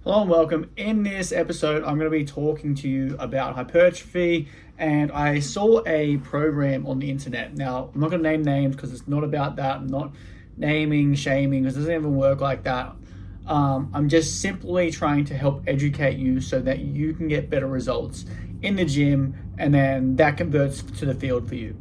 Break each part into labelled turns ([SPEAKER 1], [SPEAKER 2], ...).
[SPEAKER 1] Hello and welcome. In this episode, I'm going to be talking to you about hypertrophy, and I saw a program on the internet. Now, I'm not going to name names because it's not about that. I'm not naming, shaming, because it doesn't even work like that. I'm just simply trying to help educate you so that you can get better results in the gym, and then that converts to the field for you.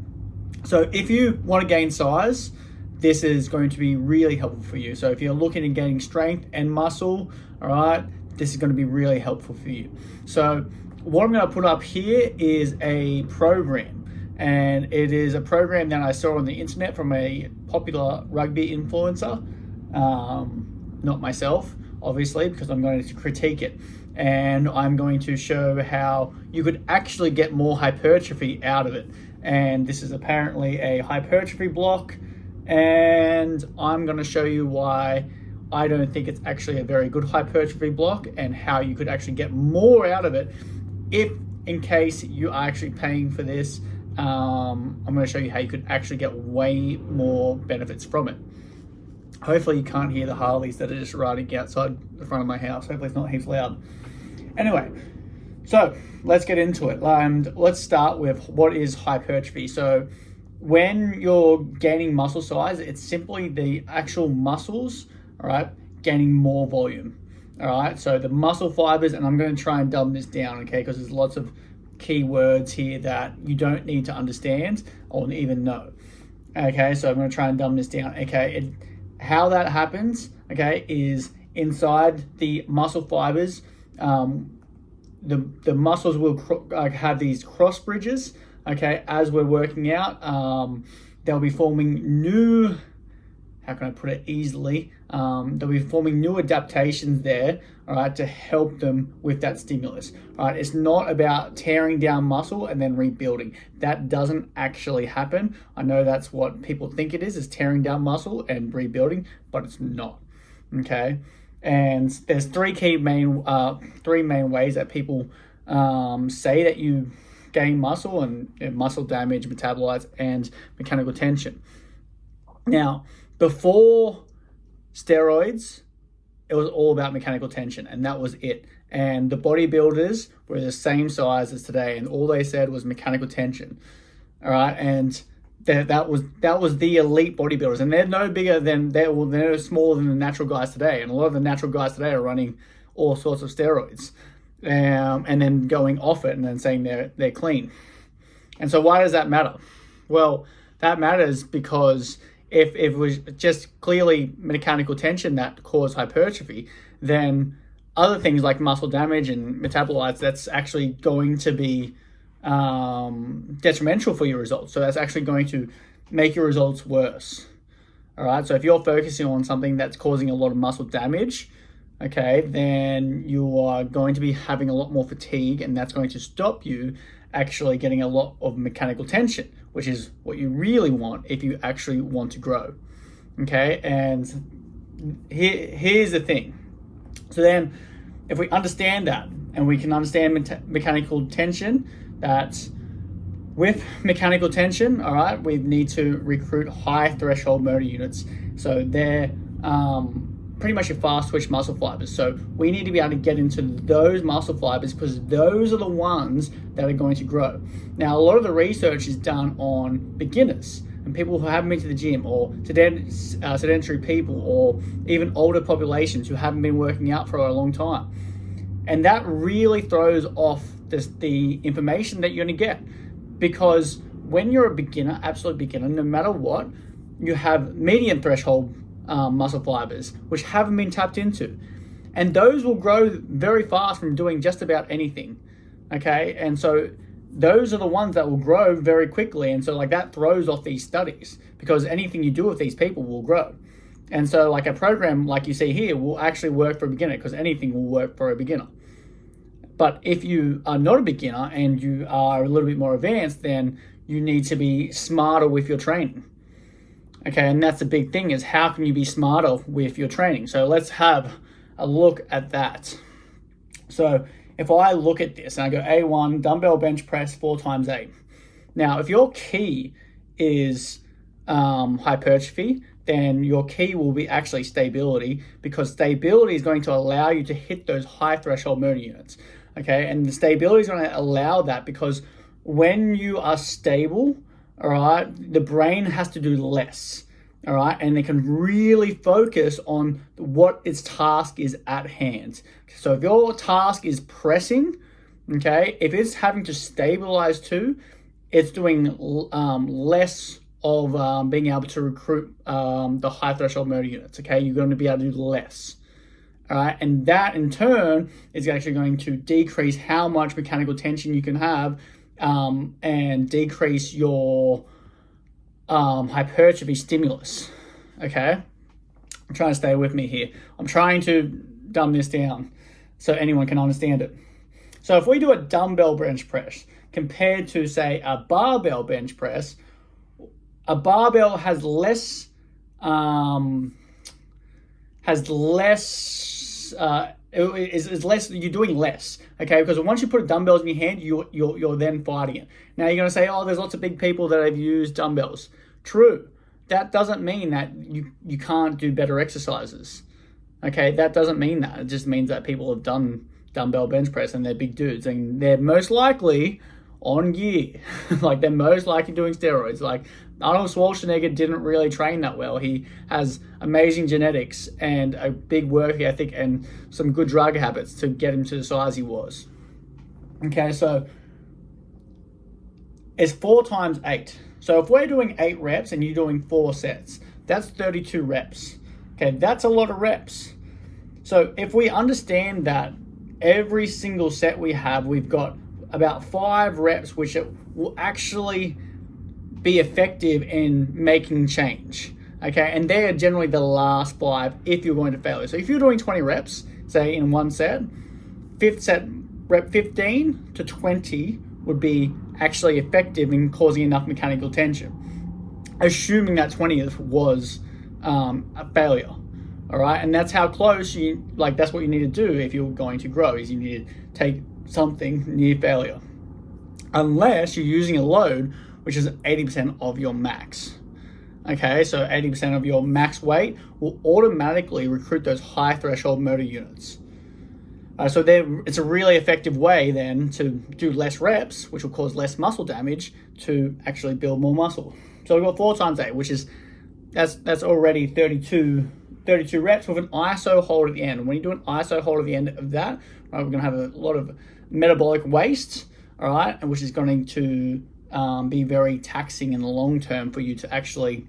[SPEAKER 1] So if you want to gain size, this is going to be really helpful for you. So if you're looking at gaining strength and muscle, all right, this is going to be really helpful for you. So what I'm going to put up here is a program, and it is a program that I saw on the internet from a popular rugby influencer, not myself, obviously, because I'm going to critique it. And I'm going to show how you could actually get more hypertrophy out of it. And this is apparently a hypertrophy block, and I'm going to show you why I don't think it's actually a very good hypertrophy block and how you could actually get more out of it if, in case you are actually paying for this. I'm going to show you how you could actually get way more benefits from it. Hopefully you can't hear the Harleys that are just riding outside the front of my house. Hopefully it's not heaps loud. Anyway, so let's get into it. And let's start with what is hypertrophy. So when you're gaining muscle size, it's simply the actual muscles, all right, gaining more volume. All right, so the muscle fibers, and I'm going to try and dumb this down, okay, because there's lots of key words here that you don't need to understand or even know. Okay, so I'm going to try and dumb this down. Okay, how that happens, okay, is inside the muscle fibers, the muscles will have these cross bridges. Okay, as we're working out, they'll be forming new, how can I put it easily? They'll be forming new adaptations there, all right, to help them with that stimulus. All right, it's not about tearing down muscle and then rebuilding. That doesn't actually happen. I know that's what people think it is tearing down muscle and rebuilding, but it's not. Okay, and there's three main ways that people say that you gain muscle, and muscle damage, metabolites, and mechanical tension. Now, before steroids, it was all about mechanical tension, and that was it. And the bodybuilders were the same size as today, and all they said was mechanical tension. All right, and that was the elite bodybuilders, and they're no bigger than they're smaller than the natural guys today. And a lot of the natural guys today are running all sorts of steroids, and then going off it and then saying they're clean. And so why does that matter? Well, that matters because if it was just clearly mechanical tension that caused hypertrophy, then other things like muscle damage and metabolites, that's actually going to be detrimental for your results. So that's actually going to make your results worse. All right, so if you're focusing on something that's causing a lot of muscle damage, okay, then you are going to be having a lot more fatigue, and that's going to stop you actually getting a lot of mechanical tension, which is what you really want if you actually want to grow. Okay, and here's the thing. So then, if we understand that, and we can understand mechanical tension, that with mechanical tension, all right, we need to recruit high threshold motor units. So they're pretty much your fast twitch muscle fibers. So we need to be able to get into those muscle fibers because those are the ones that are going to grow. Now, a lot of the research is done on beginners and people who haven't been to the gym, or sedentary people, or even older populations who haven't been working out for a long time. And that really throws off the information that you're going to get, because when you're a beginner, absolute beginner, no matter what, you have medium threshold muscle fibers, which haven't been tapped into. And those will grow very fast from doing just about anything. Okay, and so those are the ones that will grow very quickly. And so like that throws off these studies, because anything you do with these people will grow. And so like a program like you see here will actually work for a beginner, because anything will work for a beginner. But if you are not a beginner and you are a little bit more advanced, then you need to be smarter with your training. Okay, and that's the big thing, is how can you be smarter with your training? So let's have a look at that. So if I look at this and I go A1, dumbbell bench press 4 times 8. Now, if your key is hypertrophy, then your key will be actually stability, because stability is going to allow you to hit those high threshold motor units. Okay, and the stability is going to allow that because when you are stable, all right, the brain has to do less, all right, and it can really focus on what its task is at hand. So if your task is pressing, okay, if it's having to stabilize too, it's doing less of being able to recruit the high threshold motor units. Okay, you're going to be able to do less. All right, and that in turn is actually going to decrease how much mechanical tension you can have, and decrease your hypertrophy stimulus. Okay, I'm trying to stay with me here. I'm trying to dumb this down so anyone can understand it. So if we do a dumbbell bench press compared to, say, a barbell bench press, a barbell has less is less. You're doing less, okay? Because once you put dumbbells in your hand, you're then fighting it. Now you're going to say, oh, there's lots of big people that have used dumbbells. True. That doesn't mean that you can't do better exercises. Okay, that doesn't mean that. It just means that people have done dumbbell bench press and they're big dudes, and they're most likely on gear. Like, they're most likely doing steroids. Like, Arnold Schwarzenegger didn't really train that well. He has amazing genetics and a big work ethic and some good drug habits to get him to the size he was. Okay, so it's 4 times 8. So if we're doing 8 reps and you're doing 4 sets, that's 32 reps. Okay, that's a lot of reps. So if we understand that every single set we have, we've got about 5 reps which it will actually be effective in making change. Okay, and they're generally the last 5 if you're going to failure. So if you're doing 20 reps, say in one set, 5th set, rep 15 to 20 would be actually effective in causing enough mechanical tension, assuming that 20th was a failure. All right, and that's how close that's what you need to do if you're going to grow, is you need to take something near failure, unless you're using a load which is 80% of your max. Okay, so 80% of your max weight will automatically recruit those high threshold motor units. So it's a really effective way then to do less reps, which will cause less muscle damage, to actually build more muscle. So we've got 4 times 8, which is that's already 32 reps with an ISO hold at the end. And when you do an ISO hold at the end of that, right, we're going to have a lot of metabolic waste, all right, which is going to be very taxing in the long term for you to actually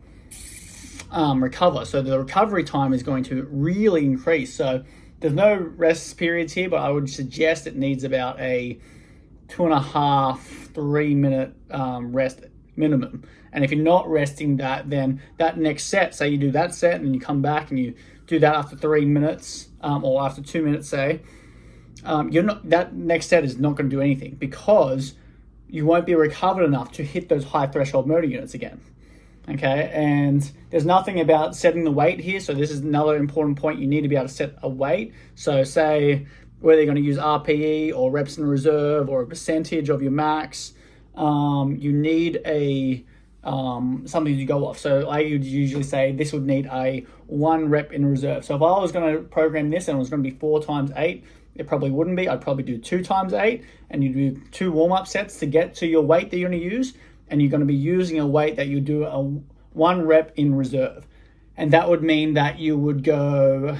[SPEAKER 1] recover. So the recovery time is going to really increase. So there's no rest periods here, but I would suggest it needs about a 2.5-3 minute rest minimum. And if you're not resting that, then that next set, say you do that set and you come back and you do that after 3 minutes, or after 2 minutes, say, that next set is not going to do anything, because you won't be recovered enough to hit those high threshold motor units again. Okay, and there's nothing about setting the weight here, so this is another important point. You need to be able to set a weight. So say whether you're going to use RPE or reps in reserve or a percentage of your max, you need a something to go off. So I would usually say this would need a 1 rep in reserve. So if I was going to program this and it was going to be 4 times 8, it probably wouldn't be. I'd probably do 2 times 8, and you do 2 warm-up sets to get to your weight that you're going to use, and you're going to be using a weight that you do a 1 rep in reserve. And that would mean that you would go,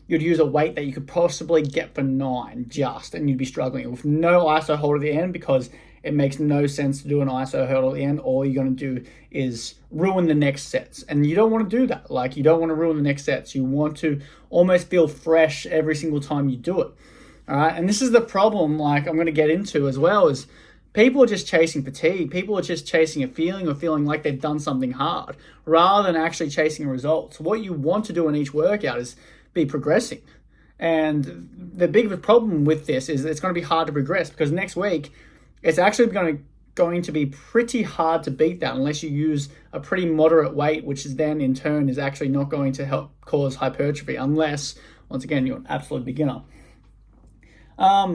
[SPEAKER 1] you'd use a weight that you could possibly get for 9 just, and you'd be struggling with no ISO hold at the end, because it makes no sense to do an ISO hold at the end. All you're going to do is ruin the next sets, and you don't want to do that. Like, you don't want to ruin the next sets. You want to almost feel fresh every single time you do it. All right, and this is the problem, like I'm going to get into as well, is people are just chasing fatigue. People are just chasing a feeling, or feeling like they've done something hard, rather than actually chasing results. What you want to do in each workout is be progressing. And the big problem with this is it's going to be hard to progress, because next week it's actually going to be pretty hard to beat that unless you use a pretty moderate weight, which is then in turn is actually not going to help cause hypertrophy, unless, once again, you're an absolute beginner.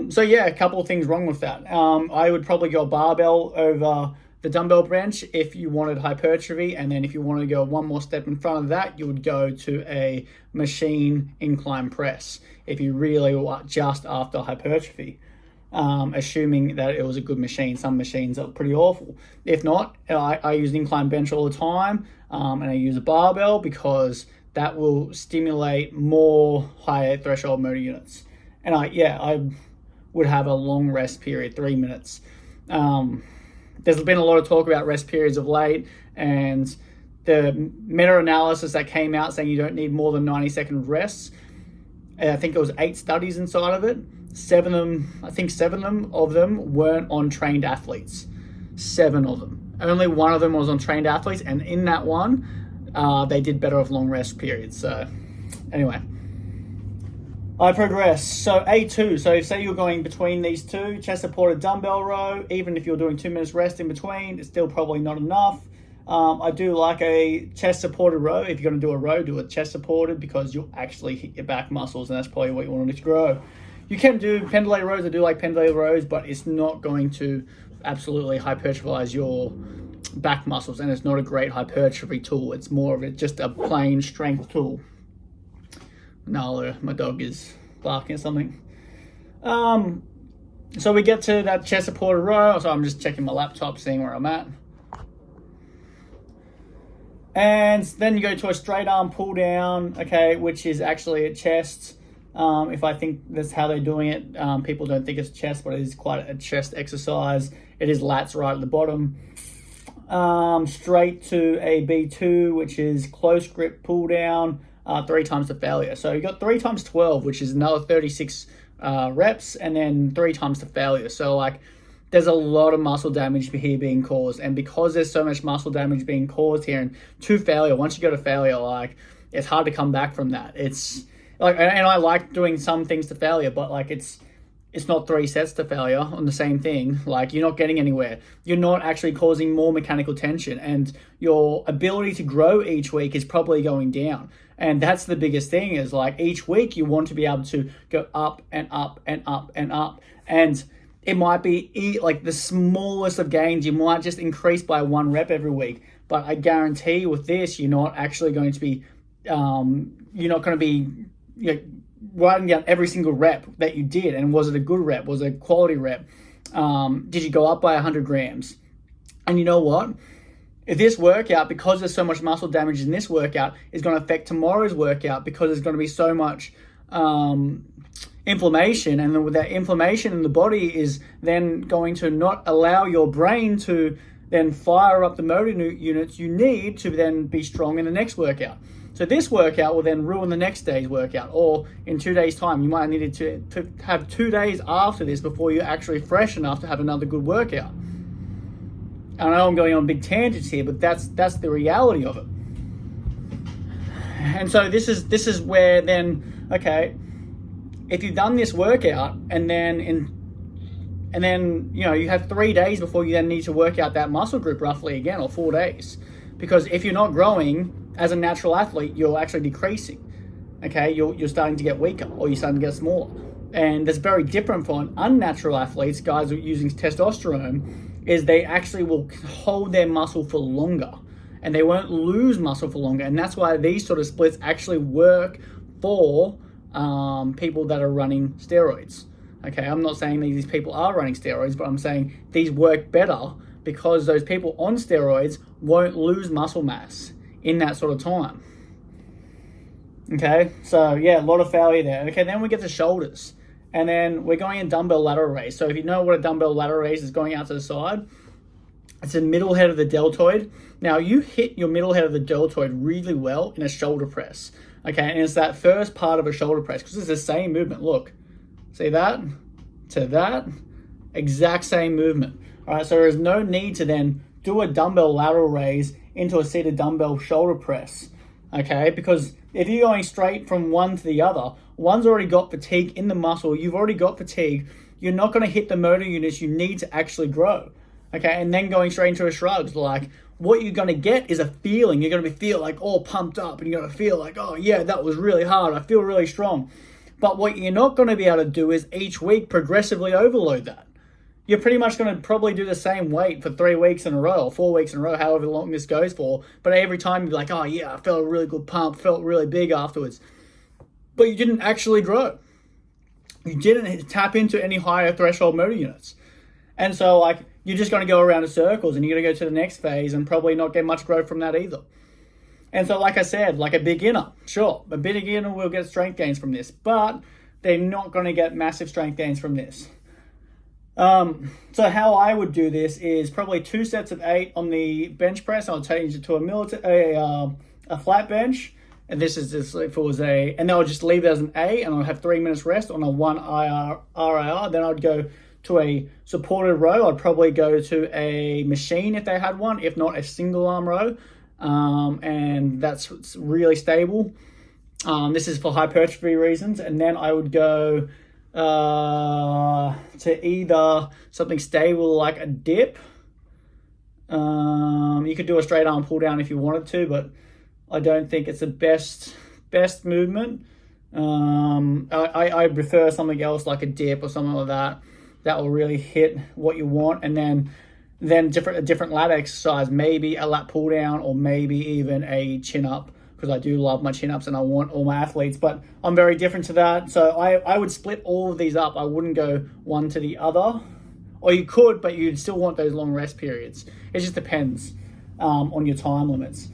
[SPEAKER 1] So yeah, a couple of things wrong with that. I would probably go barbell over the dumbbell bench if you wanted hypertrophy, and then if you wanted to go one more step in front of that, you would go to a machine incline press if you really were just after hypertrophy. Assuming that it was a good machine. Some machines are pretty awful. If not, I use an incline bench all the time, and I use a barbell because that will stimulate more higher threshold motor units. And I would have a long rest period, 3 minutes. There's been a lot of talk about rest periods of late, and the meta-analysis that came out saying you don't need more than 90-second rests. I think it was 8 studies inside of it. 7 of them weren't on trained athletes. 7 of them. Only one of them was on trained athletes, and in that one, they did better with long rest periods. So, anyway, I progress. So A2. So say you're going between these two, chest supported dumbbell row. Even if you're doing 2 minutes rest in between, it's still probably not enough. I do like a chest supported row. If you're going to do a row, do a chest supported because you'll actually hit your back muscles, and that's probably what you want to grow. You can do pendulated rows. I do like pendulated rows, but it's not going to absolutely hypertrophize your back muscles, and it's not a great hypertrophy tool. It's more of just a plain strength tool. No, my dog is barking at something. So we get to that chest supported row. So I'm just checking my laptop, seeing where I'm at. And then you go to a straight arm pull down, okay, which is actually a chest. If I think that's how they're doing it, people don't think it's chest, but it is quite a chest exercise. It is lats right at the bottom. Straight to a B2, which is close grip pull down, 3 times to failure. So you got 3 times 12, which is another 36 reps, and then 3 times to failure. So like, there's a lot of muscle damage here being caused, and because there's so much muscle damage being caused here, and to failure, once you go to failure, like, it's hard to come back from that. It's like, and I like doing some things to failure, but like it's not 3 sets to failure on the same thing. Like, you're not getting anywhere. You're not actually causing more mechanical tension, and your ability to grow each week is probably going down. And that's the biggest thing, is like each week you want to be able to go up and up and up and up. And it might be like the smallest of gains. You might just increase by 1 rep every week. But I guarantee you with this, you're not actually going to be, writing down every single rep that you did. And was it a good rep? Was it a quality rep? Did you go up by 100 grams? And you know what? If this workout, because there's so much muscle damage in this workout, is going to affect tomorrow's workout because there's going to be so much inflammation, and with that inflammation in the body is then going to not allow your brain to then fire up the motor units you need to then be strong in the next workout. So this workout will then ruin the next day's workout, or in 2 days' time, you might need to have 2 days after this before you're actually fresh enough to have another good workout. I know I'm going on big tangents here, but that's the reality of it. And so this is where then, okay, if you've done this workout and then you have 3 days before you then need to work out that muscle group roughly again, or 4 days, because if you're not growing as a natural athlete, you're actually decreasing. Okay, you're starting to get weaker, or you're starting to get smaller, and that's very different from unnatural athletes. Guys who are using testosterone, is they actually will hold their muscle for longer, and they won't lose muscle for longer, and that's why these sort of splits actually work for people that are running steroids. Okay, I'm not saying these people are running steroids, but I'm saying these work better because those people on steroids won't lose muscle mass in that sort of time. Okay, so yeah, a lot of failure there. Okay, then we get to shoulders, and then we're going in dumbbell lateral raise. So if you know what a dumbbell lateral raise is, going out to the side, it's the middle head of the deltoid. Now you hit your middle head of the deltoid really well in a shoulder press. Okay, and it's that first part of a shoulder press, because it's the same movement. Look, see that? To that, exact same movement. All right, so there is no need to then do a dumbbell lateral raise into a seated dumbbell shoulder press. Okay, because if you're going straight from one to the other, one's already got fatigue in the muscle, you've already got fatigue, you're not going to hit the motor units you need to actually grow. Okay, and then going straight into a shrugs, like, what you're going to get is a feeling. You're going to feel like all pumped up, and you're going to feel like, oh yeah, that was really hard, I feel really strong. But what you're not going to be able to do is each week progressively overload that. you're pretty much going to probably do the same weight for 3 weeks in a row or 4 weeks in a row, however long this goes for. But every time you're like, oh yeah, I felt a really good pump, felt really big afterwards. But you didn't actually grow. You didn't tap into any higher threshold motor units. And so like, you're just going to go around in circles and you're going to go to the next phase and probably not get much growth from that either. And so like I said, like a beginner, sure, a beginner will get strength gains from this, but they're not going to get massive strength gains from this. So how I would do this is probably 2 sets of 8 on the bench press. I'll change it to a flat bench, and this is just if it was and then I'll just leave it as an A, and I'll have 3 minutes rest on a 1 RIR. Then I'd go to a supported row. I'd probably go to a machine if they had one, if not a single arm row, and that's really stable. This is for hypertrophy reasons, and then I would go to either something stable like a dip. You could do a straight arm pull down if you wanted to, but I don't think it's the best movement. I prefer something else like a dip or something like that will really hit what you want. And then a different lat exercise, maybe a lat pull down or maybe even a chin up, because I do love my chin-ups and I want all my athletes, but I'm very different to that. So I would split all of these up. I wouldn't go one to the other. Or you could, but you'd still want those long rest periods. It just depends on your time limits.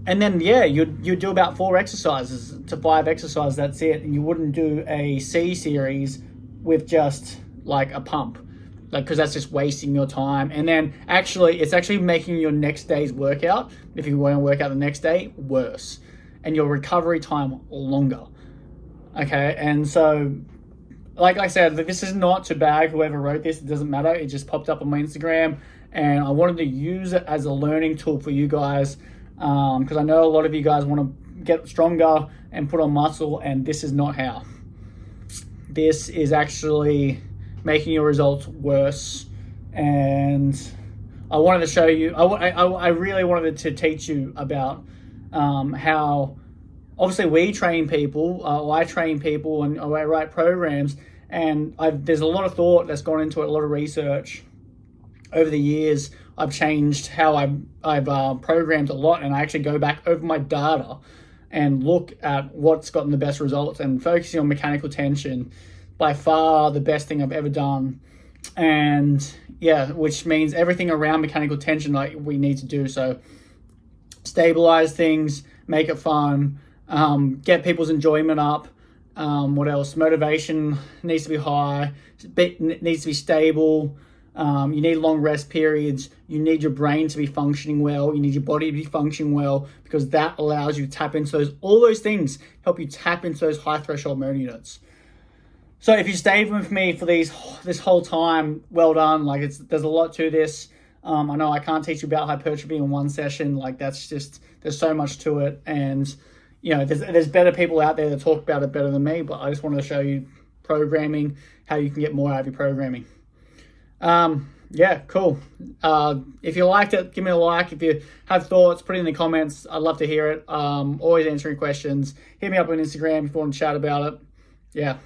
[SPEAKER 1] And then, yeah, you'd do about 4 exercises to 5 exercises, that's it. And you wouldn't do a C series with just like a pump, like, because that's just wasting your time. And then it's actually making your next day's workout, if you want to work out the next day, worse, and your recovery time longer. Okay, and so like I said, this is not to bag whoever wrote this. It doesn't matter. It just popped up on my Instagram, and I wanted to use it as a learning tool for you guys, because I know a lot of you guys want to get stronger and put on muscle, and this is not how. This is actually making your results worse. And I wanted to show you, I really wanted to teach you about how obviously we train people, I train people, and I write programs, and there's a lot of thought that's gone into it, a lot of research. Over the years, I've changed how I've programmed a lot, and I actually go back over my data and look at what's gotten the best results, and focusing on mechanical tension, by far the best thing I've ever done. And yeah, which means everything around mechanical tension like we need to do. So stabilize things, make it fun, get people's enjoyment up. What else? Motivation needs to be high, needs to be stable. You need long rest periods. You need your brain to be functioning well. You need your body to be functioning well, because that allows you to tap into all those things help you tap into those high threshold motor units. So if you stayed with me for this whole time, well done. Like there's a lot to this. I know I can't teach you about hypertrophy in one session. Like that's just, there's so much to it. And you know, there's better people out there that talk about it better than me, but I just wanted to show you programming, how you can get more out of your programming. Yeah, cool. If you liked it, give me a like. If you have thoughts, put it in the comments. I'd love to hear it. Always answering questions. Hit me up on Instagram if you want to chat about it. Yeah.